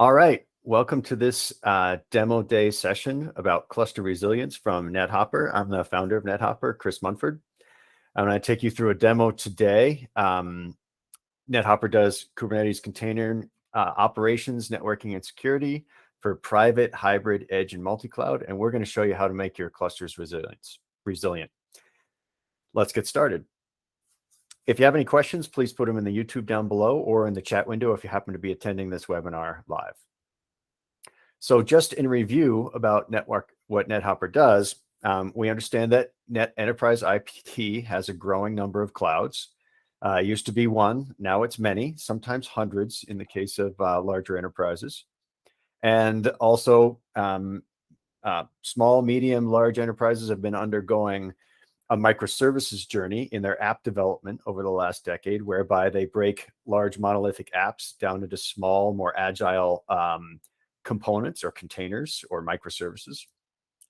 All right, welcome to this demo day session about cluster resilience from Nethopper. I'm the founder of Nethopper, Chris Munford. I'm going to take you through a demo today. Nethopper does Kubernetes container operations, networking, and security for private, hybrid, edge, and multi-cloud, and we're going to show you how to make your clusters resilient. Let's get started. If you have any questions, please put them in the YouTube down below or in the chat window if you happen to be attending this webinar live. So just in review about what Nethopper does, we understand that Enterprise IPT has a growing number of clouds. It used to be one, now it's many, sometimes hundreds in the case of larger enterprises. And also small, medium, large enterprises have been undergoing a microservices journey in their app development over the last decade, whereby they break large monolithic apps down into small, more agile components or containers or microservices.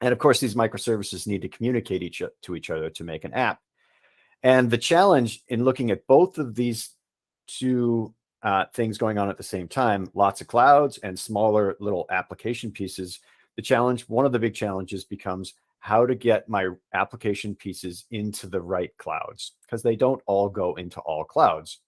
And of course, these microservices need to communicate to each other to make an app. And the challenge in looking at both of these two things going on at the same time, lots of clouds and smaller little application pieces, one of the big challenges becomes how to get my application pieces into the right clouds, because they don't all go into all clouds.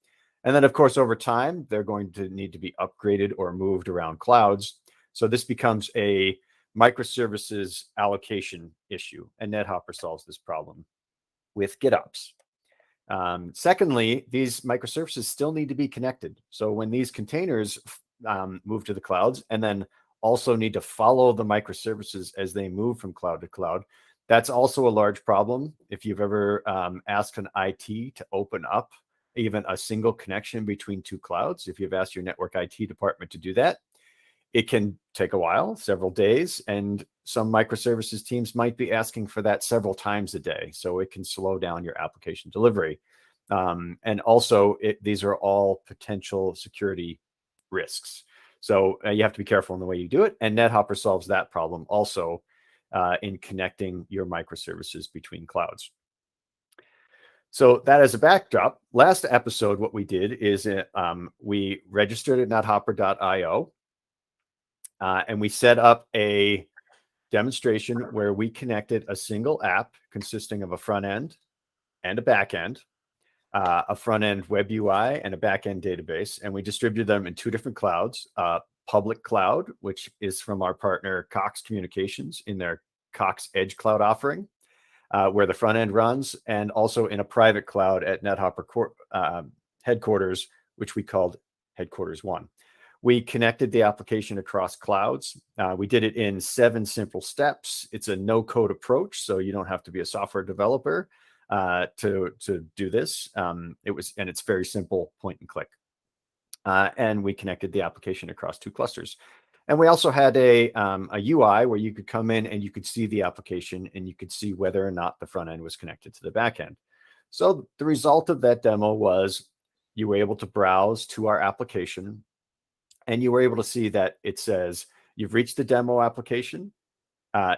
And then, of course, over time, they're going to need to be upgraded or moved around clouds. So this becomes a microservices allocation issue, and Nethopper solves this problem with GitOps. Secondly, these microservices still need to be connected. So when these containers move to the clouds and then also need to follow the microservices as they move from cloud to cloud, that's also a large problem. If you've ever asked an IT to open up even a single connection between two clouds, if you've asked your network IT department to do that, it can take a while, several days, and some microservices teams might be asking for that several times a day. So it can slow down your application delivery. And also, these are all potential security risks. So you have to be careful in the way you do it. And Nethopper solves that problem also in connecting your microservices between clouds. So that as a backdrop, last episode, what we did is we registered at nethopper.io. And we set up a demonstration where we connected a single app consisting of a front end and a back end, a front end web UI and a back end database. And we distributed them in two different clouds, public cloud, which is from our partner Cox Communications in their Cox Edge Cloud offering, where the front end runs, and also in a private cloud at Nethopper headquarters, which we called Headquarters 1. We connected the application across clouds. We did it in 7 simple steps. It's a no-code approach, so you don't have to be a software developer to do this. And it's very simple, point and click. And we connected the application across 2 clusters. And we also had a UI where you could come in and you could see the application and you could see whether or not the front end was connected to the back end. So the result of that demo was you were able to browse to our application, and you were able to see that it says you've reached the demo application,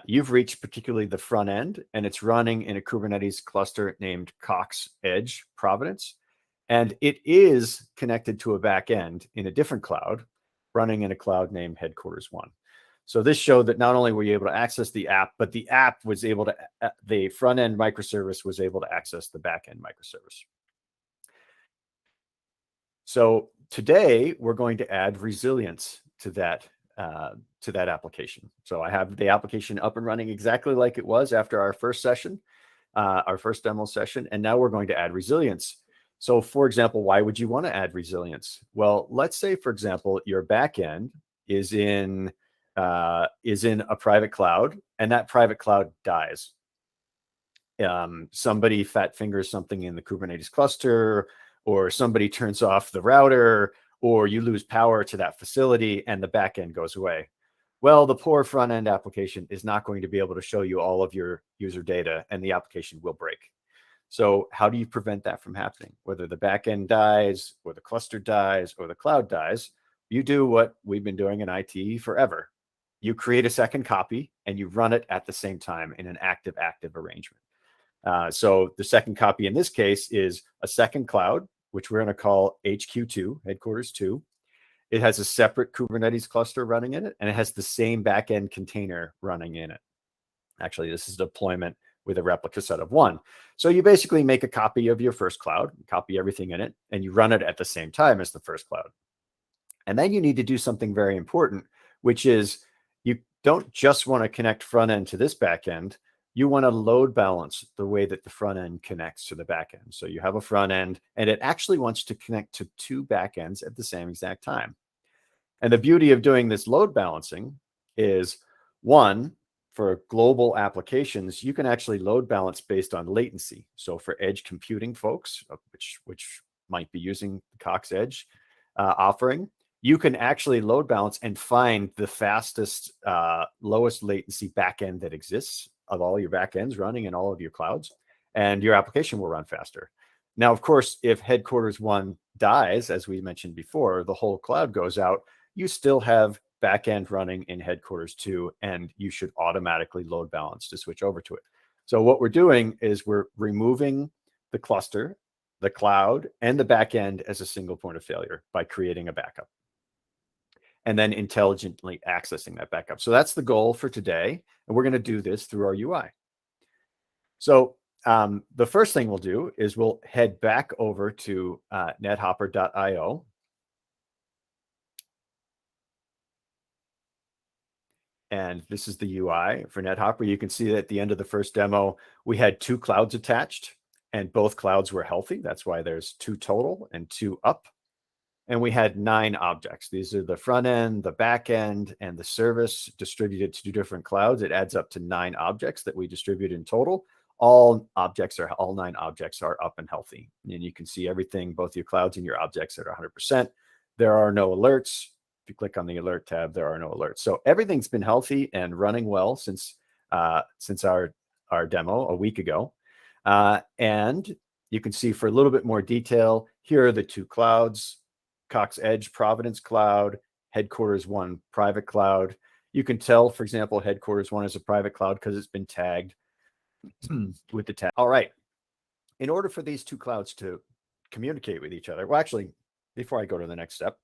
you've reached particularly the front end, and it's running in a Kubernetes cluster named Cox Edge Providence. And it is connected to a back end in a different cloud, running in a cloud named Headquarters 1. So this showed that not only were you able to access the app, but the app was able to, the front end microservice was able to access the back end microservice. So today we're going to add resilience to that application. So I have the application up and running exactly like it was after our first session, our first demo session, and now we're going to add resilience. So for example, why would you want to add resilience? Well, let's say, for example, your backend is in a private cloud, and that private cloud dies. Somebody fat fingers something in the Kubernetes cluster, or somebody turns off the router, or you lose power to that facility and the backend goes away. Well, the poor front end application is not going to be able to show you all of your user data, and the application will break. So how do you prevent that from happening? Whether the backend dies, or the cluster dies, or the cloud dies, you do what we've been doing in IT forever. You create a second copy and you run it at the same time in an active-active arrangement. So the second copy in this case is a second cloud, which we're going to call HQ2, Headquarters 2. It has a separate Kubernetes cluster running in it, and it has the same backend container running in it. Actually, this is a deployment with a replica set of 1. So you basically make a copy of your first cloud, copy everything in it, and you run it at the same time as the first cloud. And then you need to do something very important, which is you don't just want to connect front end to this back end. You want to load balance the way that the front end connects to the back end. So you have a front end, and it actually wants to connect to 2 back ends at the same exact time. And the beauty of doing this load balancing is, one, for global applications, you can actually load balance based on latency. So for edge computing folks, which might be using the Cox Edge offering, you can actually load balance and find the fastest, lowest latency backend that exists of all your backends running in all of your clouds, and your application will run faster. Now, of course, if headquarters 1 dies, as we mentioned before, the whole cloud goes out, you still have backend running in headquarters 2, and you should automatically load balance to switch over to it. So what we're doing is we're removing the cluster, the cloud, and the backend as a single point of failure by creating a backup, and then intelligently accessing that backup. So that's the goal for today, and we're going to do this through our UI. So the first thing we'll do is we'll head back over to nethopper.io. And this is the UI for Nethopper. You can see that at the end of the first demo, we had 2 clouds attached, and both clouds were healthy. That's why there's 2 total and 2 up. And we had 9 objects. These are the front end, the back end, and the service distributed to 2 different clouds. It adds up to 9 objects that we distribute in total. All 9 objects are up and healthy. And you can see everything, both your clouds and your objects, at 100%. There are no alerts. If you click on the alert tab, there are no alerts. So everything's been healthy and running well since our demo a week ago. And you can see, for a little bit more detail, here are the 2 clouds: Cox Edge Providence Cloud, Headquarters 1 private cloud. You can tell, for example, Headquarters 1 is a private cloud because it's been tagged with the tag. All right. In order for these 2 clouds to communicate with each other, well, actually, before I go to the next step,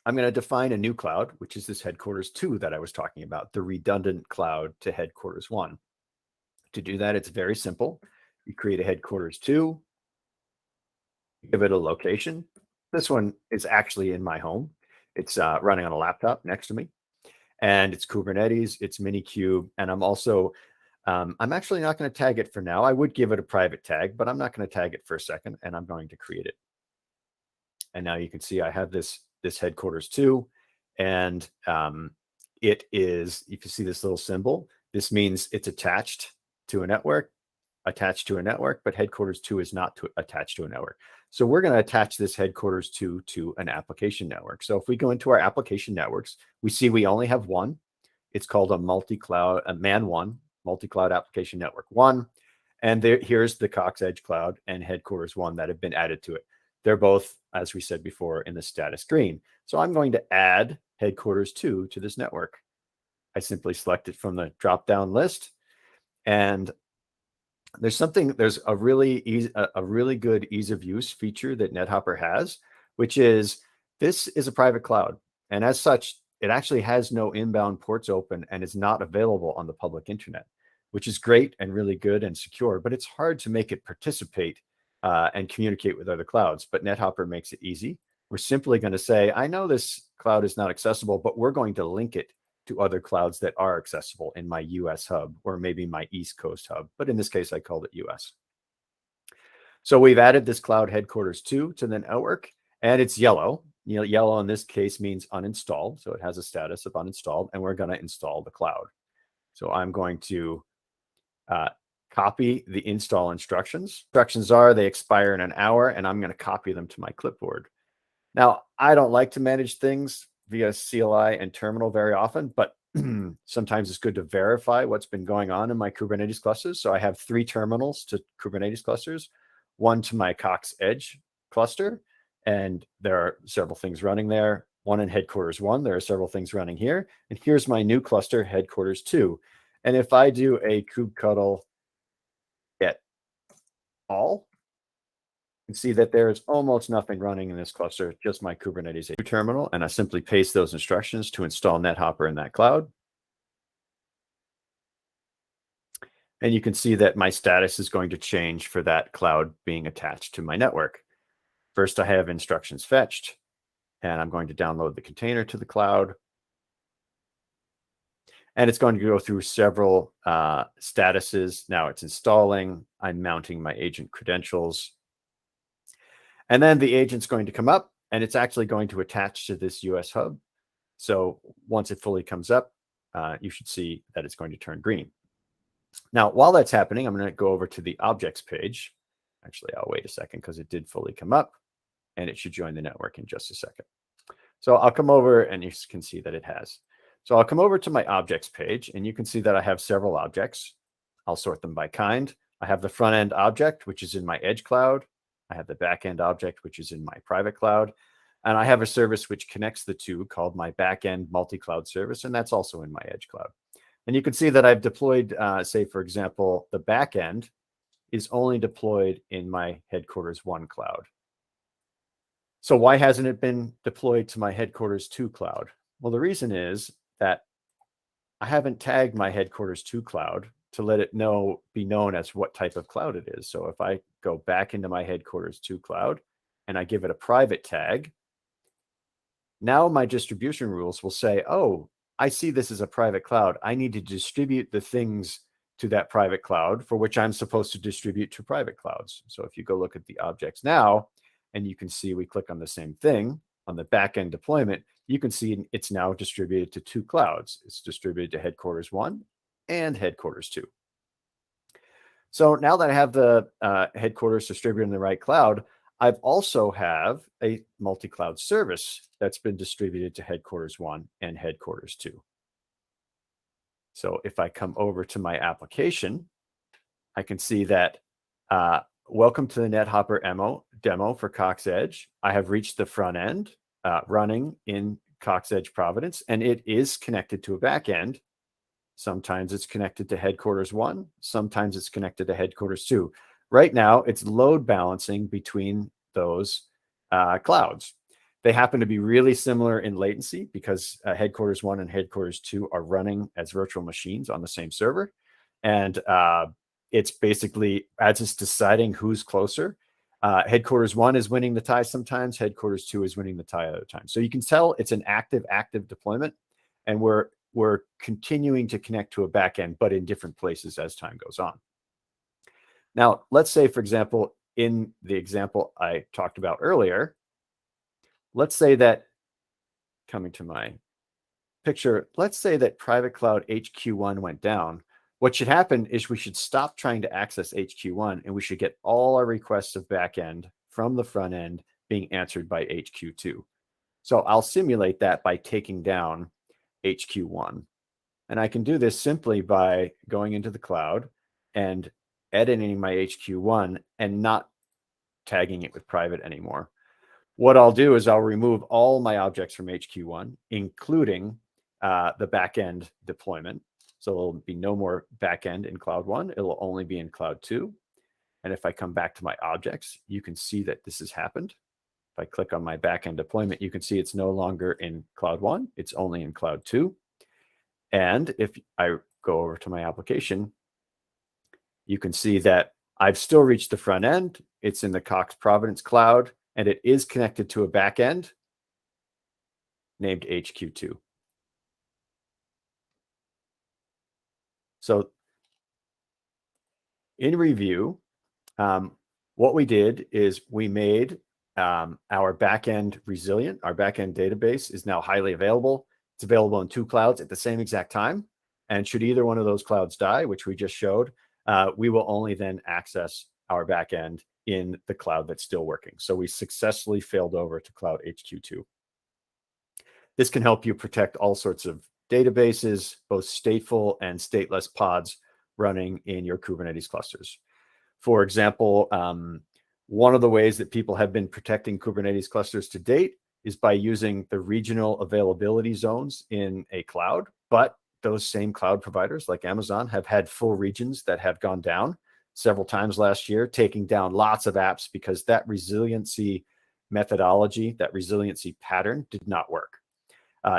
I'm going to define a new cloud, which is this Headquarters 2 that I was talking about, the redundant cloud to Headquarters 1. To do that, it's very simple. You create a Headquarters 2, give it a location. This one is actually in my home. It's running on a laptop next to me, and it's Kubernetes, it's Minikube, and I'm also, I'm actually not going to tag it for now. I would give it a private tag, but I'm not going to tag it for a second, and I'm going to create it. And now you can see I have this Headquarters 2, and it is, you can see this little symbol. This means it's attached to a network, but Headquarters 2 is not attached to a network. So we're going to attach this Headquarters 2 to an application network. So if we go into our application networks, we see we only have one. It's called a multi-cloud, a MAN1, multi-cloud application network 1. And here's the Cox Edge Cloud and Headquarters 1 that have been added to it. They're both, as we said before, in the status green. So I'm going to add Headquarters 2 to this network. I simply select it from the drop-down list, and there's a really good ease of use feature that Nethopper has, which is, this is a private cloud, and as such, it actually has no inbound ports open and is not available on the public internet, which is great and really good and secure, but it's hard to make it participate and communicate with other clouds. But Nethopper makes it easy. We're simply going to say, I know this cloud is not accessible, but we're going to link it to other clouds that are accessible in my US hub, or maybe my East Coast hub. But in this case, I called it US. So we've added this cloud Headquarters 2 to the network, and it's yellow. Yellow in this case means uninstalled. So it has a status of uninstalled, and we're going to install the cloud. So I'm going to copy the install instructions. Instructions are, they expire in an hour, and I'm going to copy them to my clipboard. Now, I don't like to manage things via CLI and terminal very often, but sometimes it's good to verify what's been going on in my Kubernetes clusters. So I have 3 terminals to Kubernetes clusters, 1 to my Cox Edge cluster, and there are several things running there. 1 in Headquarters 1, there are several things running here. And here's my new cluster, Headquarters 2. And if I do a kubectl get all, you can see that there is almost nothing running in this cluster, just my Kubernetes terminal, and I simply paste those instructions to install Nethopper in that cloud. And you can see that my status is going to change for that cloud being attached to my network. First, I have instructions fetched, and I'm going to download the container to the cloud. And it's going to go through several statuses. Now it's installing. I'm mounting my agent credentials. And then the agent's going to come up, and it's actually going to attach to this US hub. So once it fully comes up, you should see that it's going to turn green. Now, while that's happening, I'm going to go over to the objects page. Actually, I'll wait a second because it did fully come up, and it should join the network in just a second. So I'll come over, and you can see that it has. So I'll come over to my objects page, and you can see that I have several objects. I'll sort them by kind. I have the front end object, which is in my edge cloud. I have the back end object, which is in my private cloud. And I have a service which connects the two called my back end multi-cloud service, and that's also in my edge cloud. And you can see that I've deployed, say, for example, the back end is only deployed in my headquarters 1 cloud. So why hasn't it been deployed to my headquarters 2 cloud? Well, the reason is that I haven't tagged my headquarters 2 cloud to let it be known as what type of cloud it is. So if I go back into my headquarters 2 cloud and I give it a private tag, now my distribution rules will say, oh, I see this as a private cloud. I need to distribute the things to that private cloud for which I'm supposed to distribute to private clouds. So if you go look at the objects now, and you can see we click on the same thing on the backend deployment, you can see it's now distributed to 2 clouds. It's distributed to headquarters 1 and headquarters 2. So now that I have the headquarters distributed in the right cloud, I've also have a multi-cloud service that's been distributed to headquarters 1 and headquarters 2. So if I come over to my application, I can see that welcome to the Nethopper demo for Cox Edge. I have reached the front end running in Cox Edge Providence, and it is connected to a back end. Sometimes it's connected to headquarters 1. Sometimes it's connected to headquarters 2. Right now, it's load balancing between those clouds. They happen to be really similar in latency because headquarters 1 and headquarters 2 are running as virtual machines on the same server. And it's basically, as it's deciding who's closer, headquarters 1 is winning the tie sometimes, headquarters 2 is winning the tie other times. So you can tell it's an active deployment, and we're continuing to connect to a backend, but in different places as time goes on. Now, let's say, for example, in the example I talked about earlier, let's say that, coming to my picture, let's say that private cloud HQ1 went down. What should happen is we should stop trying to access HQ1, and we should get all our requests of backend from the front end being answered by HQ2. So I'll simulate that by taking down HQ1. And I can do this simply by going into the cloud and editing my HQ1 and not tagging it with private anymore. What I'll do is I'll remove all my objects from HQ1, including the backend deployment. So there'll be no more backend in Cloud 1. It'll only be in Cloud 2. And if I come back to my objects, you can see that this has happened. If I click on my backend deployment, you can see it's no longer in Cloud 1. It's only in Cloud 2. And if I go over to my application, you can see that I've still reached the front end. It's in the Cox Providence cloud, and it is connected to a backend named HQ2. So in review, what we did is we made our backend resilient. Our backend database is now highly available. It's available in 2 clouds at the same exact time. And should either one of those clouds die, which we just showed, we will only then access our backend in the cloud that's still working. So we successfully failed over to Cloud HQ2. This can help you protect all sorts of databases, both stateful and stateless pods running in your Kubernetes clusters. For example, one of the ways that people have been protecting Kubernetes clusters to date is by using the regional availability zones in a cloud, but those same cloud providers like Amazon have had full regions that have gone down several times last year, taking down lots of apps because that resiliency methodology, that resiliency pattern did not work.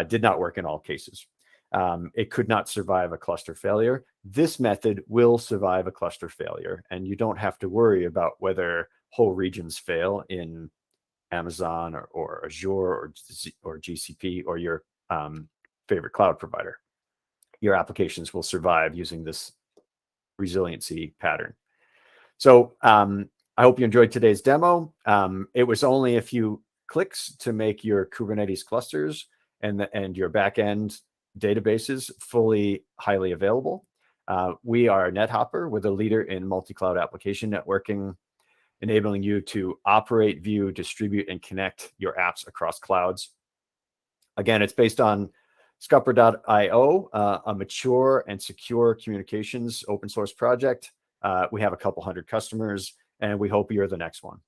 Did not work in all cases. It could not survive a cluster failure. This method will survive a cluster failure, and you don't have to worry about whether whole regions fail in Amazon or Azure or GCP or your favorite cloud provider. Your applications will survive using this resiliency pattern. So I hope you enjoyed today's demo. It was only a few clicks to make your Kubernetes clusters and your backend databases fully highly available. We are Nethopper. We're the leader in multi-cloud application networking, enabling you to operate, view, distribute, and connect your apps across clouds. Again, it's based on Scupper.io, a mature and secure communications open source project. We have a couple hundred customers, and we hope you're the next one.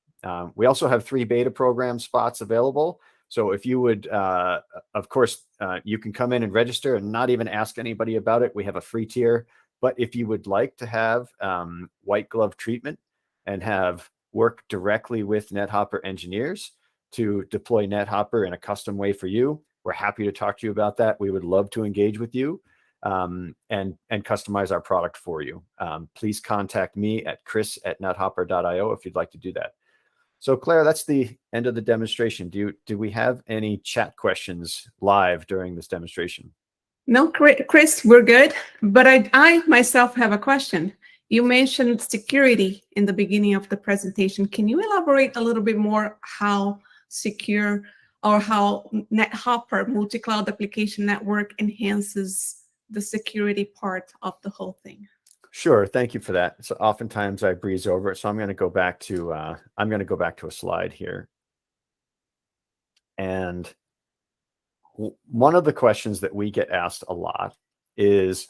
We also have 3 beta program spots available. So if you would, of course, you can come in and register and not even ask anybody about it. We have a free tier. But if you would like to have white glove treatment and have work directly with Nethopper engineers to deploy Nethopper in a custom way for you, we're happy to talk to you about that. We would love to engage with you and customize our product for you. Please contact me at chris@nethopper.io if you'd like to do that. So Claire, that's the end of the demonstration. Do we have any chat questions live during this demonstration? No, Chris, we're good. But I myself have a question. You mentioned security in the beginning of the presentation. Can you elaborate a little bit more how secure or how Nethopper multi-cloud application network enhances the security part of the whole thing? Sure, thank you for that. So oftentimes I breeze over it, so I'm going to go back to a slide here. And one of the questions that we get asked a lot is,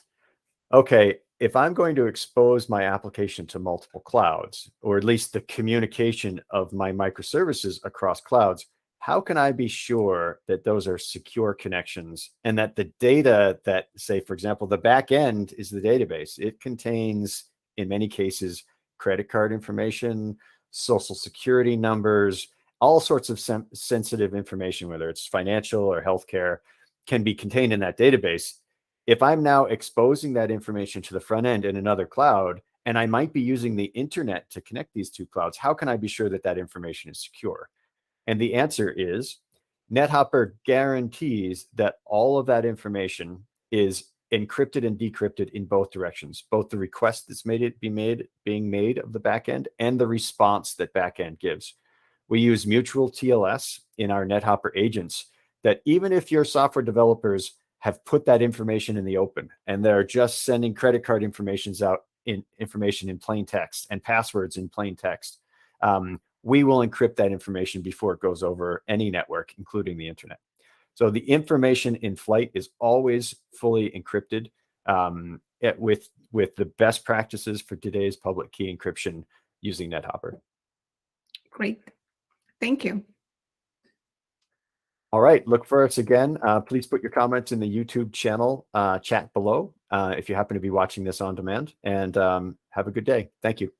okay, if I'm going to expose my application to multiple clouds, or at least the communication of my microservices across clouds, how can I be sure that those are secure connections and that the data that, say, for example, the back end is the database? It contains, in many cases, credit card information, social security numbers, all sorts of sensitive information, whether it's financial or healthcare, can be contained in that database. If I'm now exposing that information to the front end in another cloud, and I might be using the internet to connect these two clouds, how can I be sure that that information is secure? And the answer is Nethopper guarantees that all of that information is encrypted and decrypted in both directions, both the request that's being made of the backend and the response that backend gives. We use mutual TLS in our Nethopper agents that even if your software developers have put that information in the open and they're just sending credit card information in plain text and passwords in plain text, we will encrypt that information before it goes over any network, including the internet. So the information in flight is always fully encrypted with the best practices for today's public key encryption using Nethopper. Great. Thank you. All right, look for us again. Please put your comments in the YouTube channel chat below if you happen to be watching this on demand, and have a good day. Thank you.